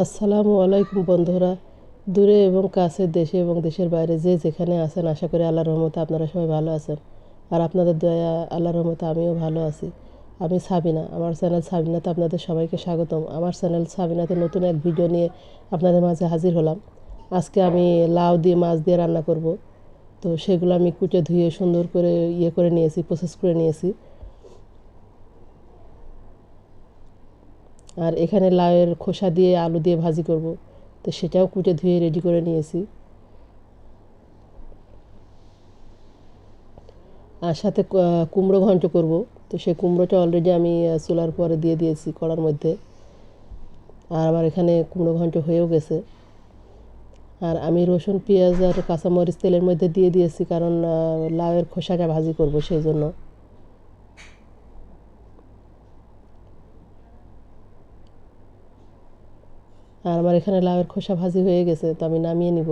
আসসালামু আলাইকুম বন্ধুরা, দূরে এবং কাছে, দেশে এবং দেশের বাইরে যে যেখানে আছেন, আশা করি আল্লাহর রহমতে আপনারা সবাই ভালো আছেন। আর আপনাদের দয়া, আল্লাহর রহমতে আমিও ভালো আছি। আমি সাবিনা, আমার চ্যানেল সাবিনাতে আপনাদের সবাইকে স্বাগতম। আমার চ্যানেল সাবিনাতে নতুন এক ভিডিও নিয়ে আপনাদের মাঝে হাজির হলাম। আজকে আমি লাউ দিয়ে মাছ দিয়ে রান্না করব। তো সেগুলো আমি কুটে ধুয়ে সুন্দর করে করে নিয়েছি, প্রসেস করে নিয়েছি। আর এখানে লাউয়ের খোসা দিয়ে আলু দিয়ে ভাজি করব। তো সেটাও কুটে ধুয়ে রেডি করে নিয়েছি। আর সাথে কুমড়ো ঘন্ট করব। তো সেই কুমড়োটা অলরেডি আমি চুলার পরে দিয়ে দিয়েছি কড়ার মধ্যে। আর আমার এখানে কুমড়ো ঘন্ট হয়েও গেছে। আর আমি রসুন, পেঁয়াজ আর কাঁচামরিচ তেলের মধ্যে দিয়ে দিয়েছি, কারণ লাউয়ের খোসাটা ভাজি করব সেই জন্য। আর আমার এখানে লাউয়ের খোসা ভাজি হয়ে গেছে, তো আমি নামিয়ে নিব।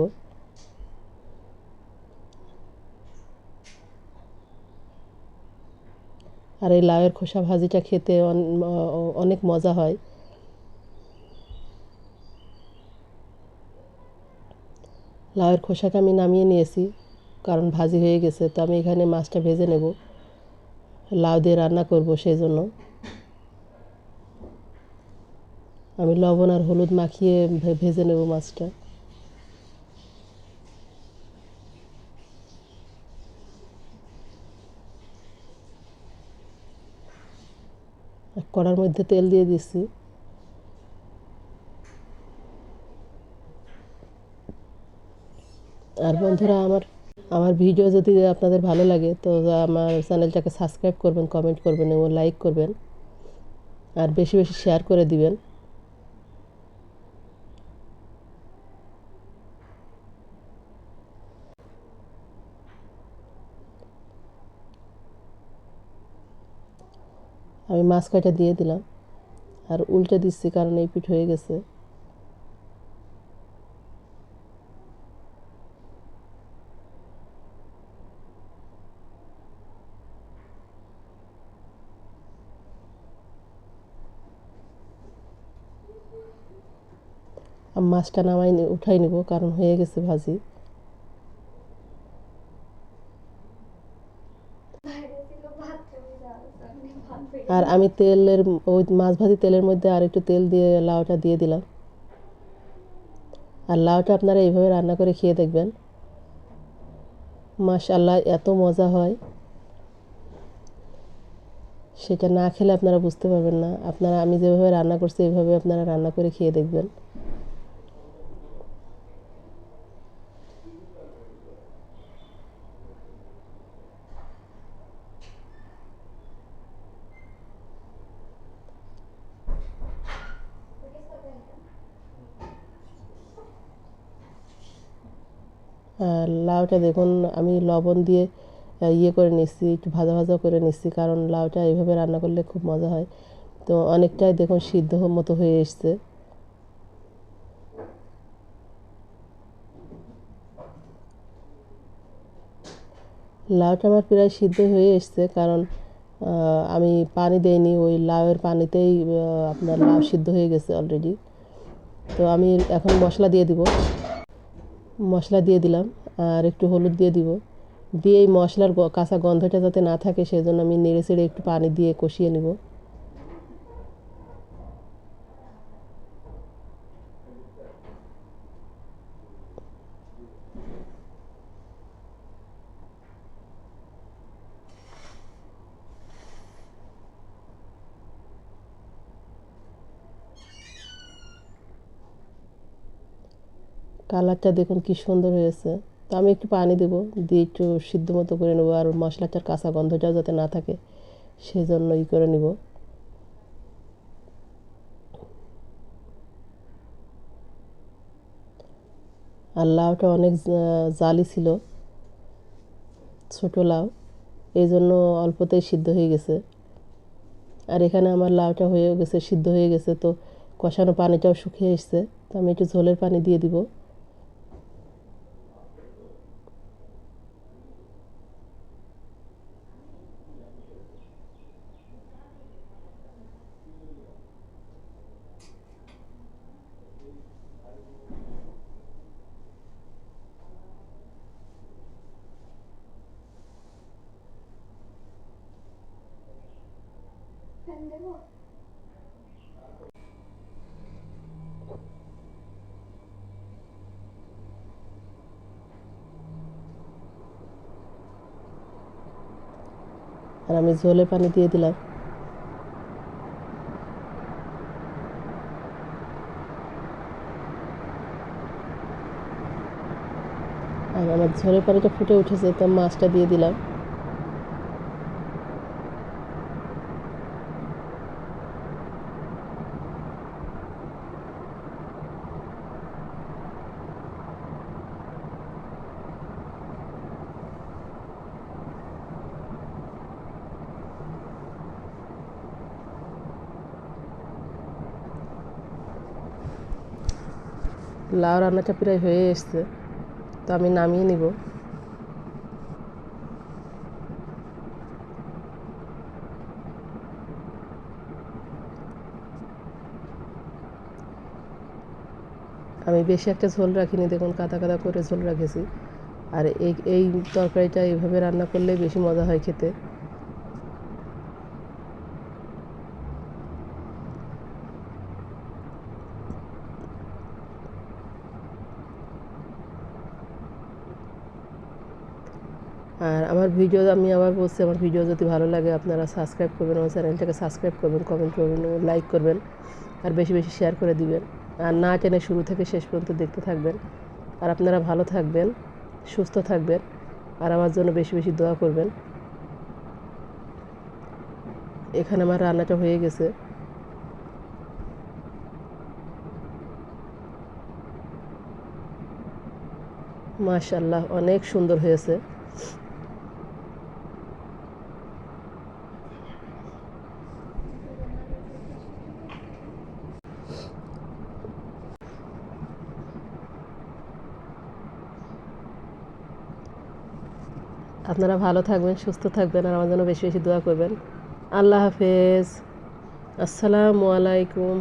আর এই লাউয়ের খোসা ভাজিটা খেতে অনেক মজা হয়। লাউয়ের খোসাটা আমি নামিয়ে নিয়েছি, কারণ ভাজি হয়ে গেছে। তো আমি এখানে মাছটা ভেজে নেব, লাউ দিয়ে রান্না করব সেই জন্য। আমি লবণ আর হলুদ মাখিয়ে ভেজে নেব মাছটা। কড়ার মধ্যে তেল দিয়ে দিচ্ছি। আর বন্ধুরা, আমার আমার ভিডিও যদি আপনাদের ভালো লাগে, তো আমার চ্যানেলটাকে সাবস্ক্রাইব করবেন, কমেন্ট করবেন এবং লাইক করবেন। আর বেশি বেশি শেয়ার করে দিবেন। আমি মাছ কাটা দিয়ে দিলাম, আর উল্টে দিচ্ছি কারণ এই পিঠ হয়ে গেছে। আমি মাছটা উঠাই নিব, কারণ হয়ে গেছে ভাজি। আর আমি তেলের ওই মাছ ভাজি তেলের মধ্যে আর একটু তেল দিয়ে লাউটা দিয়ে দিলাম। আর লাউটা আপনারা এইভাবে রান্না করে খেয়ে দেখবেন, মাশাআল্লাহ এত মজা হয়, সেটা না খেলে আপনারা বুঝতে পারবেন না। আপনারা, আমি যেভাবে রান্না করছি এইভাবে আপনারা রান্না করে খেয়ে দেখবেন। আর লাউটা দেখুন, আমি লবণ দিয়ে করে নিচ্ছি, একটু ভাজা ভাজা করে নিচ্ছি, কারণ লাউটা এইভাবে রান্না করলে খুব মজা হয়। তো অনেকটাই দেখুন সিদ্ধ মতো হয়ে এসছে। লাউটা আমার প্রায় সিদ্ধ হয়ে এসছে, কারণ আমি পানি দেইনি, ওই লাউয়ের পানিতেই আপনার লাউ সিদ্ধ হয়ে গেছে অলরেডি। তো আমি এখন মশলা দিয়ে দিব। মশলা দিয়ে দিলাম, আর একটু হলুদ দিয়ে দিব। দিয়ে এই মশলার কাঁচা গন্ধটা যাতে না থাকে, সেই জন্য আমি নেড়ে চেড়ে একটু পানি দিয়ে কষিয়ে নিব। কালারটা দেখুন কি সুন্দর হয়েছে। তো আমি একটু পানি দেবো, দিয়ে একটু সিদ্ধ মতো করে নেবো, আর মশলাটার কাঁচা গন্ধটাও যাতে না থাকে সেজন্য করে নিব। আর লাউটা অনেক জালি ছিল, ছোটো লাউ, এই জন্য অল্পতেই সিদ্ধ হয়ে গেছে। আর এখানে আমার লাউটা হয়েও গেছে, সিদ্ধ হয়ে গেছে। তো কষানো পানিটাও শুকিয়ে এসছে। তো আমি একটু ঝোলের পানি দিয়ে দিব। আর আমি ঝোলে পানি দিয়ে দিলাম। আর আমার ঝোলের পানিটা ফুটে উঠেছে, তো মাছটা দিয়ে দিলাম। লাউ রান্নাটা প্রায় হয়ে এসছে, তো আমি নামিয়ে নিব। আমি বেশি একটা ঝোল রাখিনি, দেখুন কাদা কাদা করে ঝোল রাখেছি। আর এই তরকারিটা এইভাবে রান্না করলে বেশি মজা হয় খেতে। আর আমার ভিডিও, আমি আবার বলছি, আমার ভিডিও যদি ভালো লাগে আপনারা সাবস্ক্রাইব করবেন, আমার চ্যানেলটাকে সাবস্ক্রাইব করবেন, কমেন্ট করবেন, লাইক করবেন, আর বেশি বেশি শেয়ার করে দিবেন। আর না টেনে শুরু থেকে শেষ পর্যন্ত দেখতে থাকবেন। আর আপনারা ভালো থাকবেন, সুস্থ থাকবেন, আর আমার জন্য বেশি বেশি দোয়া করবেন। এখানে আমার রান্নাটা হয়ে গেছে। মাশাআল্লাহ, অনেক সুন্দর হয়েছে। আপনারা ভালো থাকবেন, সুস্থ থাকবেন, আর আমার জন্য বেশি বেশি দোয়া করবেন। আল্লাহ হাফেজ। আসসালামু আলাইকুম।